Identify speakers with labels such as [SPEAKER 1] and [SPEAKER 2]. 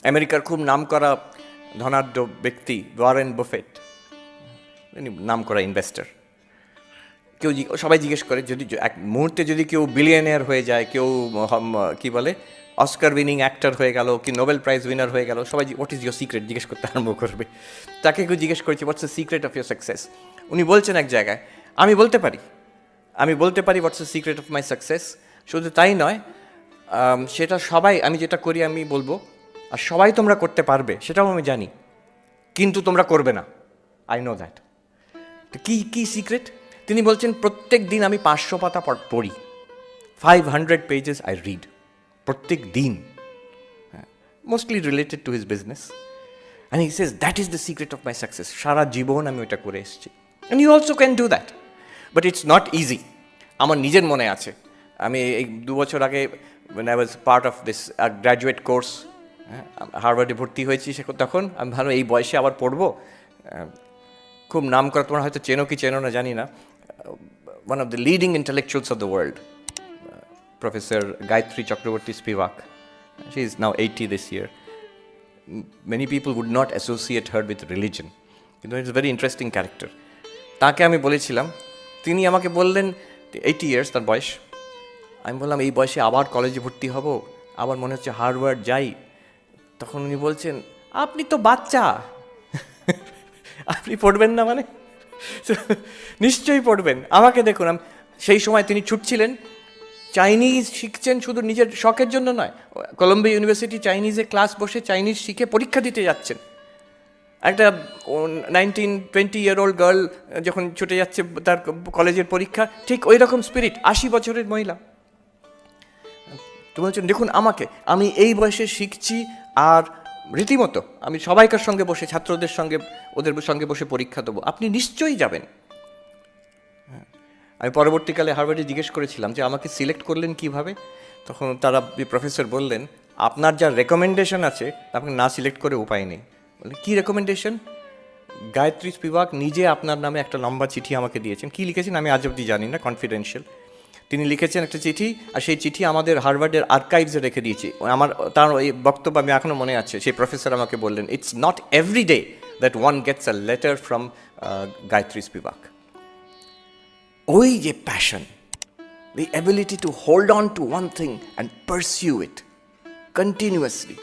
[SPEAKER 1] আমেরিকার খুব নামকরা ধনাঢ্য ব্যক্তি ওয়ারেন বাফেট, নামকরা ইনভেস্টর। সবাই জিজ্ঞেস করে যদি এক মুহূর্তে যদি কেউ বিলিয়নিয়ার হয়ে যায়, কেউ কি বলে অস্কার উইনিং অ্যাক্টর হয়ে গেল, কি নোবেল প্রাইজ উইনার হয়ে গেল, সবাই হোয়াট ইজ ইউর সিক্রেট জিজ্ঞেস করতে আরম্ভ করবে। তাকে কেউ জিজ্ঞেস করেছে what's the secret of your success. উনি বলছেন এক জায়গায়, আমি বলতে পারি what's the secret of my success. শুধু তাই নয়, সেটা সবাই, আমি যেটা করি আমি বলবো, আর সবাই তোমরা করতে পারবে সেটাও আমি জানি, কিন্তু তোমরা করবে না, আই নো দ্যাট। কি সিক্রেট? তিনি বলছেন প্রত্যেক দিন আমি 500 পাতা পড়ি, 500 পেজেস আই রিড প্রত্যেক দিন, mostly related to his business. And he says that is the secret of my success. সারা জীবন আমি ওটা করে এসেছি। And you also can do that, but it's not easy. আমার নিজের মনে আছে, আমি এই 2 বছর আগে when I was part of this graduate course, হার্ভার্ডে ভর্তি হয়েছি, তখন আমি ভালো এই বয়সে আবার পড়বো। খুব নাম করা, তোমরা হয়তো চেনো কি চেনো না জানি না, one of the leading intellectuals of the world, professor Gayatri Chakraborty Spivak. She is now 80 this year. Many people would not associate her with religion, কিন্তু ইটস ভেরি ইন্টারেস্টিং ক্যারেক্টার। তাকে আমি বলেছিলাম, তিনি আমাকে বললেন 80 years তার বয়স। আমি বললাম এই বয়সে আবার কলেজে ভর্তি হব, আবার মনে হচ্ছে হার্ভার্ড যাই। তখন উনি বলছেন আপনি তো বাচ্চা, আপনি পড়বেন না মানে? নিশ্চয়ই পড়বেন, আমাকে দেখুন। সেই সময় তিনি ছুটছিলেন, চাইনিজ শিখছেন, শুধু নিজের শখের জন্য নয়, কলম্বিয়া ইউনিভার্সিটি চাইনিজে ক্লাস বসে চাইনিজ শিখে পরীক্ষা দিতে যাচ্ছেন। একটা 19-20-year-old গার্ল যখন ছুটে যাচ্ছে তার কলেজের পরীক্ষা, ঠিক ওই রকম স্পিরিট। 80 বছরের মহিলা। তো বলছেন দেখুন আমাকে, আমি এই বয়সে শিখছি, আর রীতিমতো আমি সবাইকার সঙ্গে বসে, ছাত্রদের সঙ্গে, ওদের সঙ্গে বসে পরীক্ষা দেবো, আপনি নিশ্চয়ই যাবেন। আমি পরবর্তীকালে হার্ভার্ডে জিজ্ঞেস করেছিলাম যে আমাকে সিলেক্ট করলেন কিভাবে? তখন তারা প্রফেসর বললেন আপনার যা রেকমেন্ডেশন আছে আপনাকে না সিলেক্ট করে উপায় নেই। বললেন কী রেকমেন্ডেশন? গায়ত্রী স্পিভাক নিজে আপনার নামে একটা লম্বা চিঠি আমাকে দিয়েছেন। কী লিখেছেন আমি আজ অবধি জানি না, কনফিডেন্সিয়াল। তিনি লিখেছেন একটা চিঠি, আর সেই চিঠি আমাদের হার্ভার্ডের আর্কাইভসে রেখে দিয়েছি। তার এই বক্তব্য আমি এখনও মনে আছে। সেই প্রফেসর আমাকে বললেন it's not every day that one gets a letter from Gayatri Spivak. ওই যে passion, the ability to hold on to one thing and pursue it continuously,